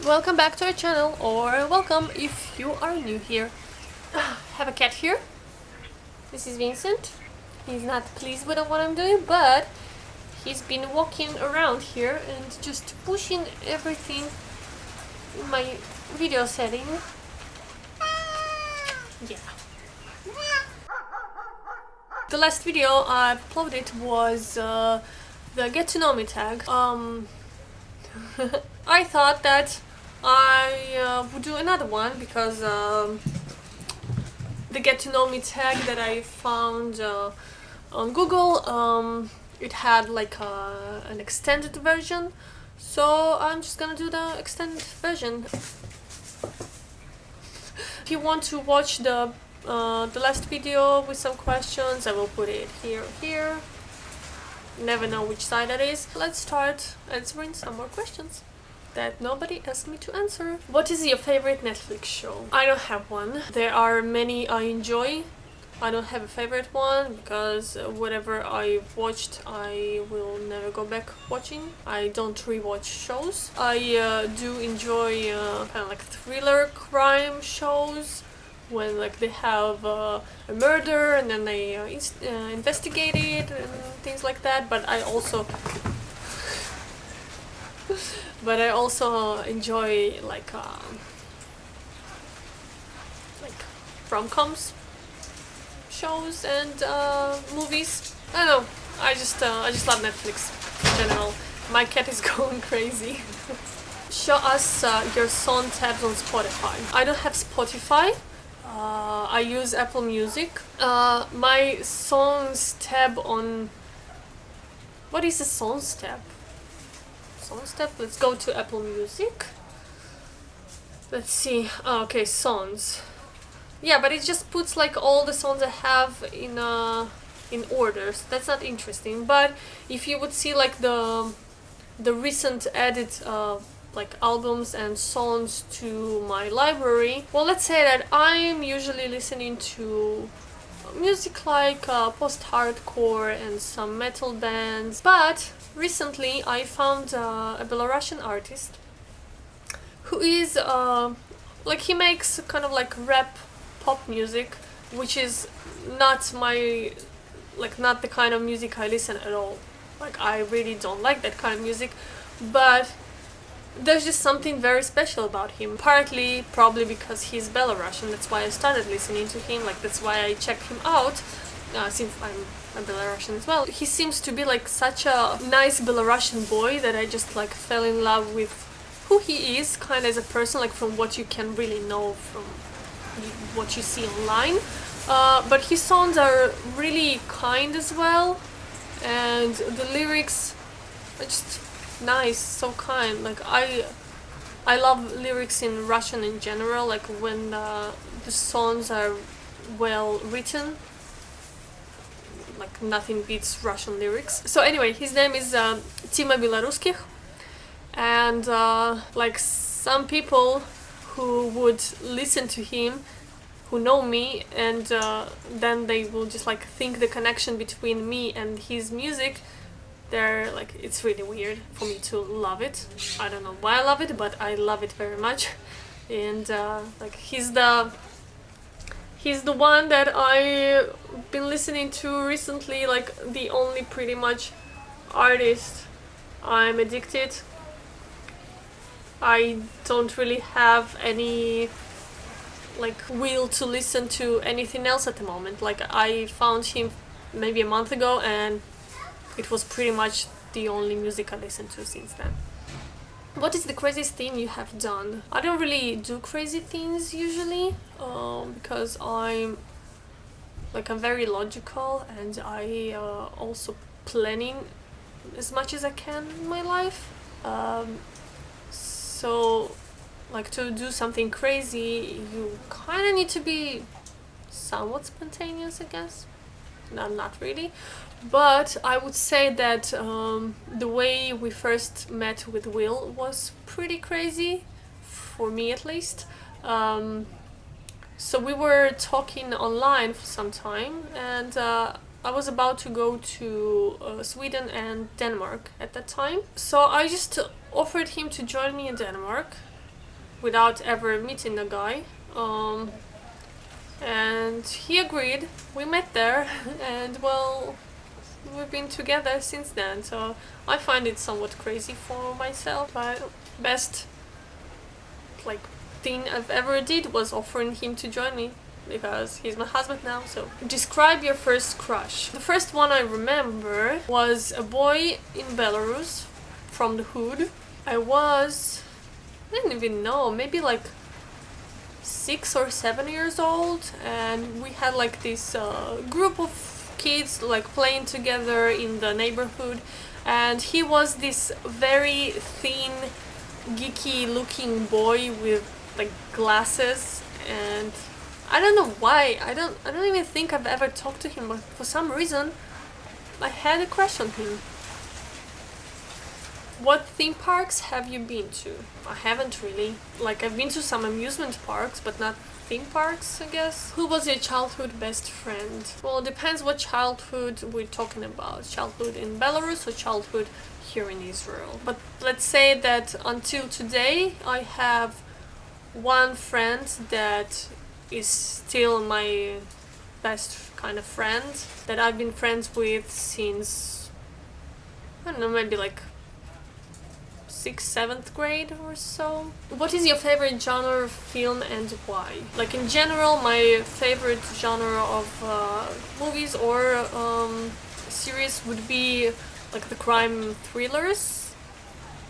Welcome back to our channel, or welcome if you are new here. Have a cat here. This is Vincent. He's not pleased with what I'm doing, but he's been walking around here and just pushing everything in my video setting. Yeah. The last video I uploaded was the get to know me tag. I thought that I would do another one because the get to know me tag that I found on Google, it had like an extended version, so I'm just gonna do the extended version. If you want to watch the last video with some questions, I will put it here. Never know which side that is. Let's start answering some more questions that nobody asked me to answer. What is your favorite Netflix show? I don't have one. There are many I enjoy. I don't have a favorite one because whatever I've watched I will never go back watching. I don't rewatch shows. I do enjoy kind of like thriller crime shows when like they have a murder and then they investigate it and things like that. But I also enjoy like rom-coms shows and movies. I don't know. I just love Netflix in general. My cat is going crazy. Show us your song tabs on Spotify. I don't have Spotify. I use Apple Music. My songs tab on... What is the songs tab? Songs tab? Let's go to Apple Music. Let's see. Oh, okay, songs. Yeah, but it just puts like all the songs I have in order. So that's not interesting. But if you would see like the recent added like albums and songs to my library, well, let's say that I'm usually listening to music like post-hardcore and some metal bands, but recently I found a Belarusian artist who is like, he makes kind of like rap pop music, which is not my, like, not the kind of music I listen at all. Like, I really don't like that kind of music, but there's just something very special about him. Partly probably because he's Belarusian, that's why I started listening to him, like that's why I checked him out, since I'm a Belarusian as well. He seems to be like such a nice Belarusian boy that I just like fell in love with who he is, kind of as a person, like from what you can really know from what you see online. But his songs are really kind as well, and the lyrics are just nice, so kind. Like I love lyrics in Russian in general, like when the songs are well written, like nothing beats Russian lyrics. So anyway, his name is Tima Belaruskih, and like some people who would listen to him, who know me, and then they will just like think the connection between me and his music, they're like, it's really weird for me to love it. I don't know why I love it, but I love it very much. And like he's the one that I've been listening to recently, like the only pretty much artist I'm addicted. I don't really have any like will to listen to anything else at the moment. Like I found him maybe a month ago and it was pretty much the only music I listened to since then. What is the craziest thing you have done? I don't really do crazy things usually, because I'm very logical, and I also planning as much as I can in my life. So like to do something crazy, you kind of need to be somewhat spontaneous, I guess. No, not really. But I would say that the way we first met with Will was pretty crazy, for me at least. So we were talking online for some time, and I was about to go to Sweden and Denmark at that time. So I just offered him to join me in Denmark, without ever meeting the guy. And he agreed. We met there, and well, we've been together since then. So I find it somewhat crazy for myself. But best like thing I've ever did was offering him to join me, because he's my husband now. So describe your first crush. The first one I remember was a boy in Belarus from the hood. I didn't even know, maybe like 6 or 7 years old, and we had like this group of kids like playing together in the neighborhood, and he was this very thin, geeky looking boy with like glasses, and I don't know why, I don't even think I've ever talked to him, but for some reason I had a crush on him. What theme parks have you been to? I haven't really. Like, I've been to some amusement parks, but not theme parks, I guess. Who was your childhood best friend? Well, it depends what childhood we're talking about. Childhood in Belarus or childhood here in Israel. But let's say that until today, I have one friend that is still my best kind of friend, that I've been friends with since, I don't know, maybe like 6th, 7th grade or so. What is your favorite genre of film and why? Like in general, my favorite genre of movies or series would be like the crime thrillers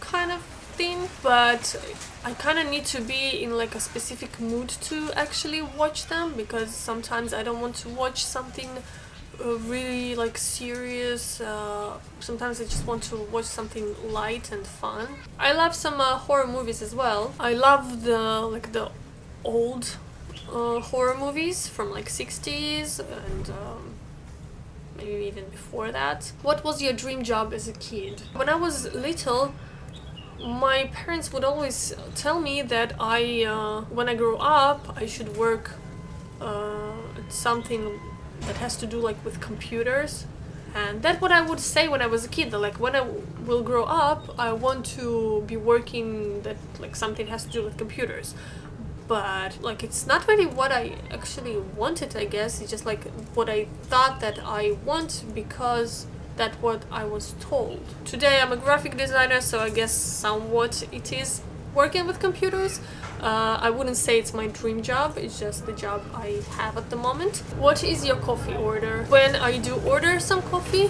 kind of thing, but I kind of need to be in like a specific mood to actually watch them, because sometimes I don't want to watch something really like serious. Sometimes I just want to watch something light and fun. I love some horror movies as well. I love the old horror movies from like 60s and maybe even before that. What was your dream job as a kid? When I was little, my parents would always tell me that when I grow up, I should work at something that has to do like with computers, and that's what I would say when I was a kid. Like, when I will grow up, I want to be working that like something has to do with computers. But like, it's not really what I actually wanted, I guess. It's just like what I thought that I want, because that's what I was told. Today I'm a graphic designer, so I guess somewhat it is working with computers. I wouldn't say it's my dream job, it's just the job I have at the moment. What is your coffee order? When I do order some coffee,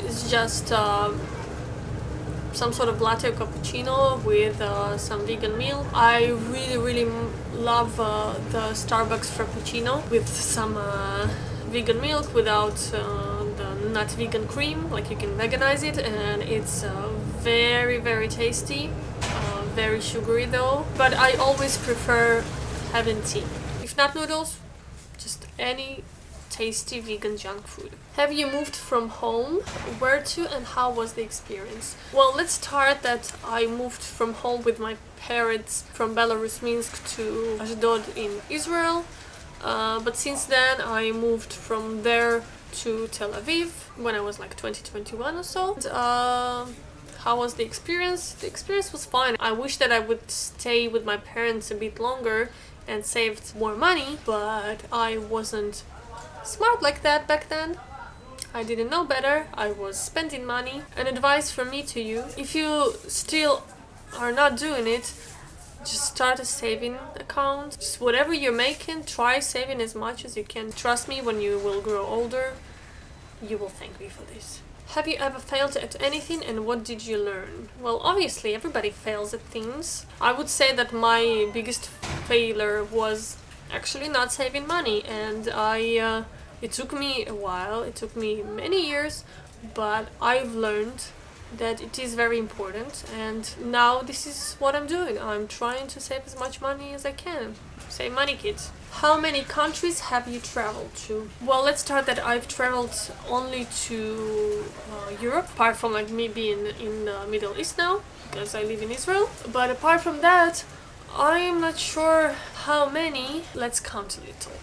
it's just some sort of latte or cappuccino with some vegan milk. I really love the Starbucks Frappuccino with some vegan milk without the not vegan cream. Like, you can veganize it, and it's very tasty. Very sugary though, but I always prefer having tea. If not noodles, just any tasty vegan junk food. Have you moved from home? Where to, and how was the experience? Well, let's start that I moved from home with my parents from Belarus, Minsk to Ashdod in Israel. But since then I moved from there to Tel Aviv when I was like 21 or so. And, how was the experience? The experience was fine. I wish that I would stay with my parents a bit longer and saved more money, but I wasn't smart like that back then. I didn't know better. I was spending money. An advice from me to you: if you still are not doing it, just start a saving account. Just whatever you're making, try saving as much as you can. Trust me, when you will grow older, you will thank me for this. Have you ever failed at anything, and what did you learn? Well, obviously everybody fails at things. I would say that my biggest failure was actually not saving money, and it took me a while, it took me many years, but I've learned that it is very important, and now this is what I'm doing. I'm trying to save as much money as I can. Save money, kids. How many countries have you traveled to? Well, let's start that I've traveled only to Europe, apart from like me being in the Middle East now, because I live in Israel. But apart from that, I'm not sure how many. Let's count a little.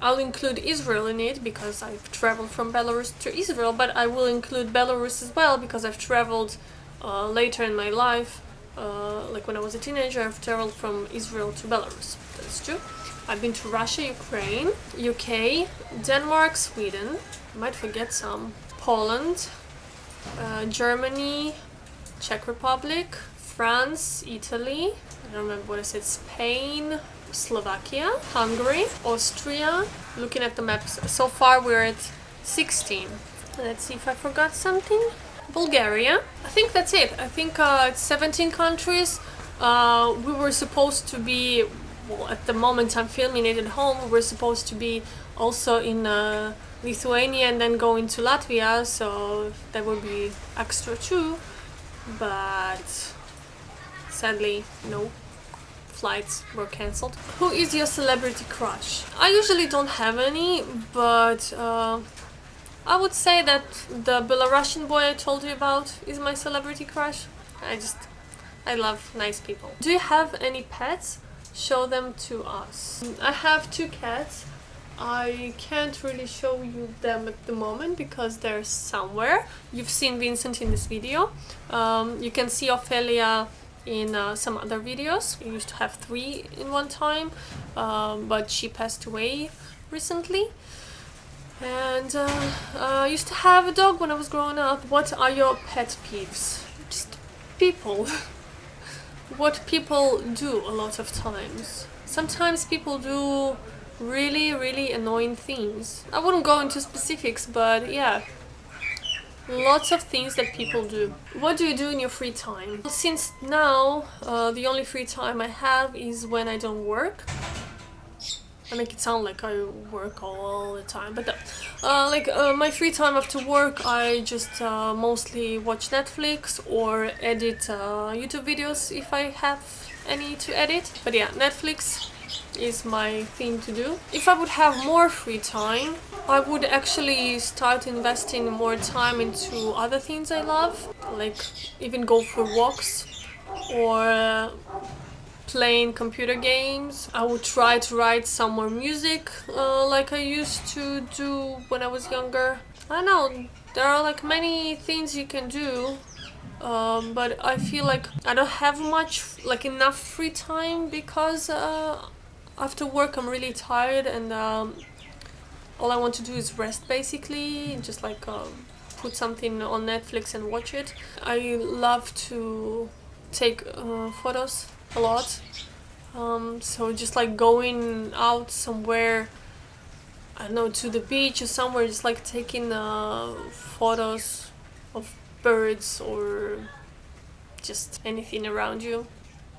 I'll include Israel in it because I've traveled from Belarus to Israel, but I will include Belarus as well because I've traveled later in my life Like when I was a teenager, I've traveled from Israel to Belarus. That's true. I've been to Russia, Ukraine, UK, Denmark, Sweden. I might forget some. Poland, Germany, Czech Republic, France, Italy. I don't remember what I said. Spain, Slovakia, Hungary, Austria. Looking at the maps, so far we're at 16. Let's see if I forgot something. Bulgaria. I think that's it. I think it's 17 countries. We were supposed to be, well, at the moment I'm filming it at home, we were supposed to be also in Lithuania and then go into Latvia, so that would be extra too. But sadly, no. Flights were cancelled. Who is your celebrity crush? I usually don't have any, but I would say that the Belarusian boy I told you about is my celebrity crush. I love nice people. Do you have any pets? Show them to us. I have 2 cats. I can't really show you them at the moment because they're somewhere. You've seen Vincent in this video. You can see Ophelia in some other videos. We used to have 3 in one time, but she passed away recently. And I used to have a dog when I was growing up. What are your pet peeves? Just people. What people do a lot of times. Sometimes people do really annoying things. I wouldn't go into specifics, but yeah. Lots of things that people do. What do you do in your free time? Since now, the only free time I have is when I don't work. I make it sound like I work all the time, but no. My free time after work, I just mostly watch Netflix or edit YouTube videos if I have any to edit. But yeah, Netflix is my thing to do. If I would have more free time, I would actually start investing more time into other things I love, like even go for walks or playing computer games. I would try to write some more music like I used to do when I was younger. I don't know, there are like many things you can do, but I feel like I don't have enough free time because after work I'm really tired and all I want to do is rest basically, just put something on Netflix and watch it. I love to take photos a lot, so just like going out somewhere, I don't know, to the beach or somewhere, just like taking photos of birds or just anything around you.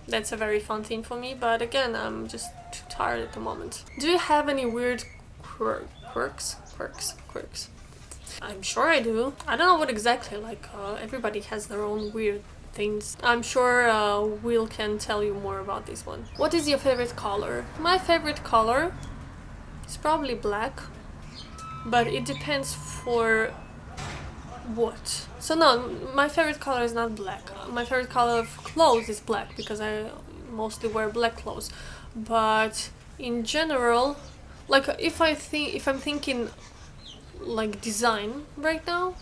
That's a very fun thing for me, but again, I'm just too tired at the moment. Do you have any weird quirks? I'm sure I do. I don't know what exactly, everybody has their own weird things. I'm sure Will can tell you more about this one. What is your favorite color? My favorite color is probably black, but it depends for what. So no, my favorite color is not black. My favorite color of clothes is black because I mostly wear black clothes. But in general, if I'm thinking like design right now,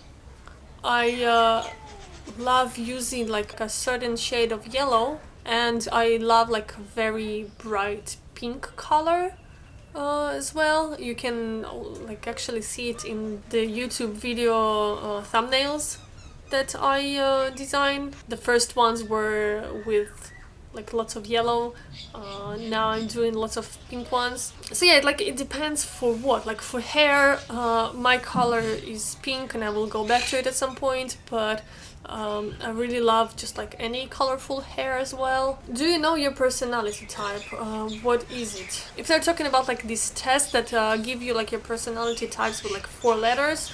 I love using like a certain shade of yellow, and I love like a very bright pink color as well. You can actually see it in the YouTube video thumbnails that I designed. The first ones were with lots of yellow. Now I'm doing lots of pink ones. So yeah, it depends for what. Like for hair, my color is pink and I will go back to it at some point, but I really love just any colorful hair as well. Do you know your personality type? What is it? If they're talking about this test that give you your personality types with 4 letters,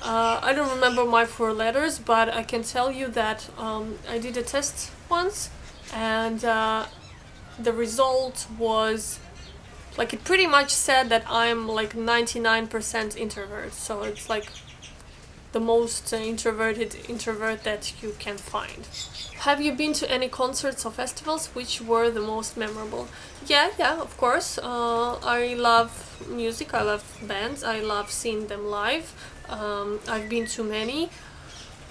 I don't remember my 4 letters, but I can tell you that I did a test once, and the result was it pretty much said that I'm 99% introvert, so it's the most introverted introvert that you can find. Have you been to any concerts or festivals? Which were the most memorable? Yeah, of course. I love music, I love bands, I love seeing them live. I've been to many.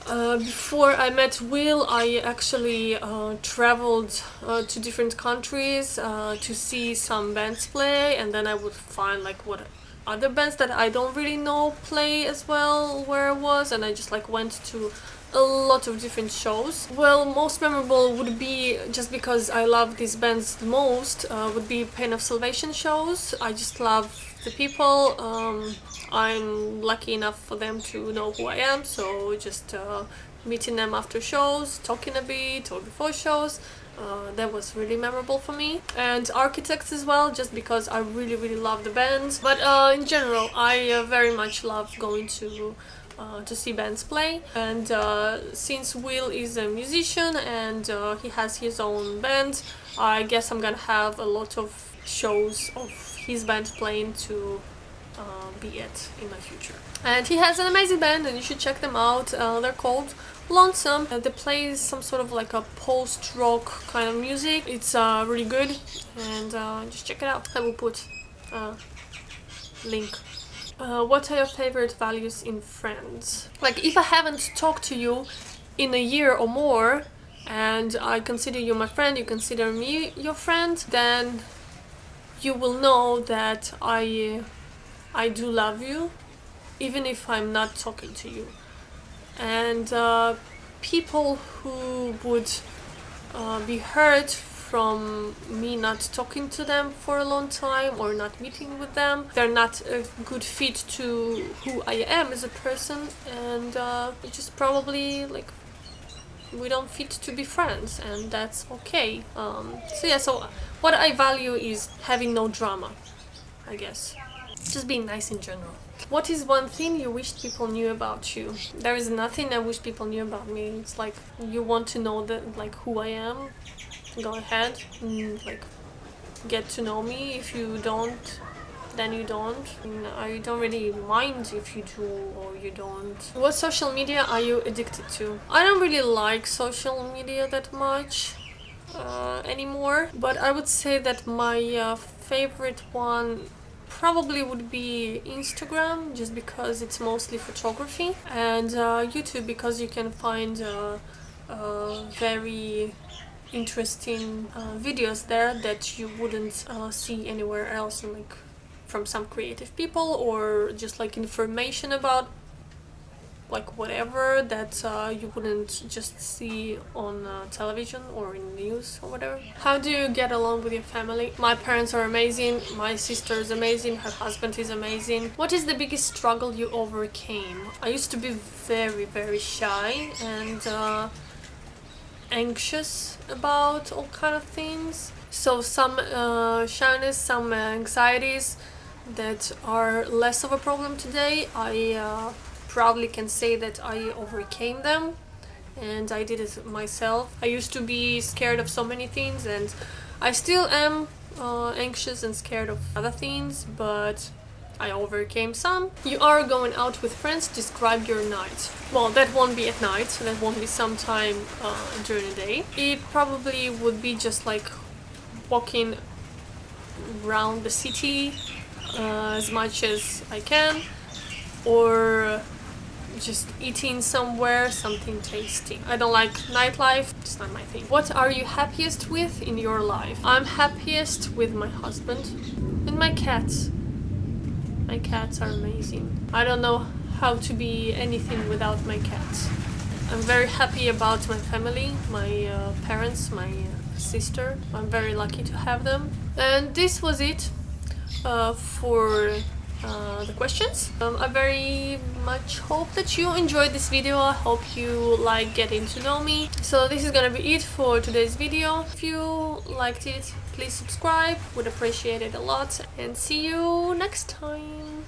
Before I met Will, I actually traveled to different countries to see some bands play, and then I would find like what other bands that I don't really know play as well where I was, and I just like went to a lot of different shows. Well, most memorable would be, just because I love these bands the most, would be Pain of Salvation shows. I just love the people. I'm lucky enough for them to know who I am, so just meeting them after shows, talking a bit, or before shows, that was really memorable for me. And Architects as well, just because I really love the band. But in general, I very much love going to see bands play. And since Will is a musician and he has his own band, I guess I'm gonna have a lot of shows of his band playing to be it in my future. And he has an amazing band, and you should check them out. They're called Lonesome. They play some sort of like a post-rock kind of music. It's really good, and just check it out. I will put a link. What are your favorite values in friends? Like, if I haven't talked to you in a year or more, and I consider you my friend, you consider me your friend, then you will know that I do love you, even if I'm not talking to you. And people who would be hurt from me not talking to them for a long time or not meeting with them, they're not a good fit to who I am as a person, and it's just probably like we don't fit to be friends, and that's okay. So yeah, so what I value is having no drama, I guess. Just being nice in general. What is one thing you wish people knew about you? There is nothing I wish people knew about me. It's like, you want to know that, like, who I am, go ahead and like get to know me. If you don't, then you don't. And I don't really mind if you do or you don't. What social media are you addicted to? I don't really like social media that much anymore, but I would say that my favorite one probably would be Instagram, just because it's mostly photography, and YouTube, because you can find very interesting videos there that you wouldn't see anywhere else, and like from some creative people, or just like information about like whatever that you wouldn't just see on television or in news or whatever. How do you get along with your family? My parents are amazing, my sister is amazing, her husband is amazing. What is the biggest struggle you overcame? I used to be very shy and anxious about all kind of things. So some shyness, some anxieties that are less of a problem today, I proudly can say that I overcame them, and I did it myself. I used to be scared of so many things, and I still am anxious and scared of other things, but I overcame some. You are going out with friends, describe your night. Well, that won't be at night, that won't be sometime during the day. It probably would be just like walking around the city as much as I can, or just eating somewhere something tasty. I don't like nightlife, it's not my thing. What are you happiest with in your life? I'm happiest with my husband and my cats. My cats are amazing. I don't know how to be anything without my cats. I'm very happy about my family, my parents, my sister. I'm very lucky to have them. And this was it for the questions. I very much hope that you enjoyed this video. I hope you like getting to know me. So this is gonna be it for today's video. If you liked it, please subscribe, would appreciate it a lot, and see you next time.